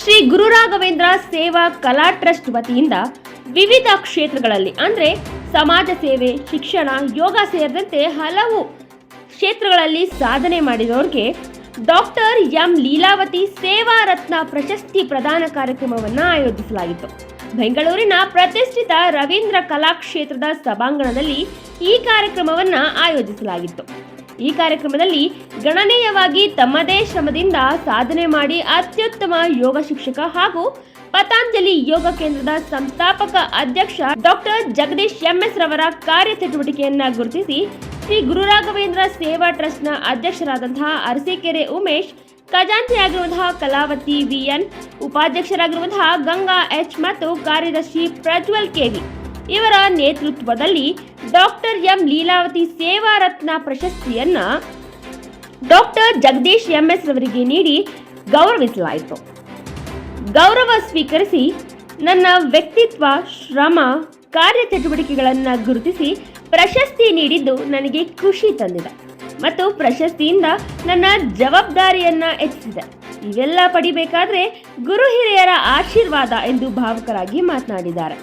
ಶ್ರೀ ಗುರು ರಾಘವೇಂದ್ರ ಸೇವಾ ಕಲಾ ಟ್ರಸ್ಟ್ ವತಿಯಿಂದ ವಿವಿಧ ಕ್ಷೇತ್ರಗಳಲ್ಲಿ ಅಂದರೆ ಸಮಾಜ ಸೇವೆ, ಶಿಕ್ಷಣ, ಯೋಗ ಸೇರಿದಂತೆ ಹಲವು ಕ್ಷೇತ್ರಗಳಲ್ಲಿ ಸಾಧನೆ ಮಾಡಿದವರಿಗೆ ಡಾಕ್ಟರ್ ಎಂ ಲೀಲಾವತಿ ಸೇವಾ ರತ್ನ ಪ್ರಶಸ್ತಿ ಪ್ರದಾನ ಕಾರ್ಯಕ್ರಮವನ್ನು ಆಯೋಜಿಸಲಾಗಿತ್ತು. ಬೆಂಗಳೂರಿನ ಪ್ರತಿಷ್ಠಿತ ರವೀಂದ್ರ ಕಲಾಕ್ಷೇತ್ರದ ಸಭಾಂಗಣದಲ್ಲಿ ಈ ಕಾರ್ಯಕ್ರಮವನ್ನು ಆಯೋಜಿಸಲಾಗಿತ್ತು. ಈ ಕಾರ್ಯಕ್ರಮದಲ್ಲಿ ಗಣನೀಯವಾಗಿ ತಮ್ಮದೇ ಶ್ರಮದಿಂದ ಸಾಧನೆ ಮಾಡಿ ಅತ್ಯುತ್ತಮ ಯೋಗ ಶಿಕ್ಷಕ ಹಾಗೂ ಪತಾಂಜಲಿ ಯೋಗ ಕೇಂದ್ರದ ಸಂಸ್ಥಾಪಕ ಅಧ್ಯಕ್ಷ ಡಾಕ್ಟರ್ ಜಗದೀಶ್ ಎಂಎಸ್ ರವರ ಕಾರ್ಯಚಟುವಟಿಕೆಯನ್ನು ಗುರುತಿಸಿ ಶ್ರೀ ಗುರು ರಾಘವೇಂದ್ರ ಸೇವಾ ಟ್ರಸ್ಟ್ನ ಅಧ್ಯಕ್ಷರಾದಂತಹ ಅರಸೀಕೆರೆ ಉಮೇಶ್, ಖಜಾಂಚಿಯಾಗಿರುವಂತಹ ಕಲಾವತಿ ವಿಎನ್, ಉಪಾಧ್ಯಕ್ಷರಾಗಿರುವಂತಹ ಗಂಗಾ ಎಚ್ ಮತ್ತು ಕಾರ್ಯದರ್ಶಿ ಪ್ರಜ್ವಲ್ ಕೆವಿ ಇವರ ನೇತೃತ್ವದಲ್ಲಿ ಡಾಕ್ಟರ್ ಎಂ ಲೀಲಾವತಿ ಸೇವಾ ರತ್ನ ಪ್ರಶಸ್ತಿಯನ್ನ ಡಾಕ್ಟರ್ ಜಗದೀಶ್ ಎಂಎಸ್ ರವರಿಗೆ ನೀಡಿ ಗೌರವಿಸಲಾಯಿತು. ಗೌರವ ಸ್ವೀಕರಿಸಿ ನನ್ನ ವ್ಯಕ್ತಿತ್ವ, ಶ್ರಮ, ಕಾರ್ಯಚಟುವಟಿಕೆಗಳನ್ನು ಗುರುತಿಸಿ ಪ್ರಶಸ್ತಿ ನೀಡಿದ್ದು ನನಗೆ ಖುಷಿ ತಂದಿದೆ ಮತ್ತು ಪ್ರಶಸ್ತಿಯಿಂದ ನನ್ನ ಜವಾಬ್ದಾರಿಯನ್ನ ಹೆಚ್ಚಿಸಿದೆ. ಇವೆಲ್ಲ ಪಡಿಬೇಕಾದ್ರೆ ಗುರು ಹಿರಿಯರ ಆಶೀರ್ವಾದ ಎಂದು ಭಾವುಕರಾಗಿ ಮಾತನಾಡಿದ್ದಾರೆ.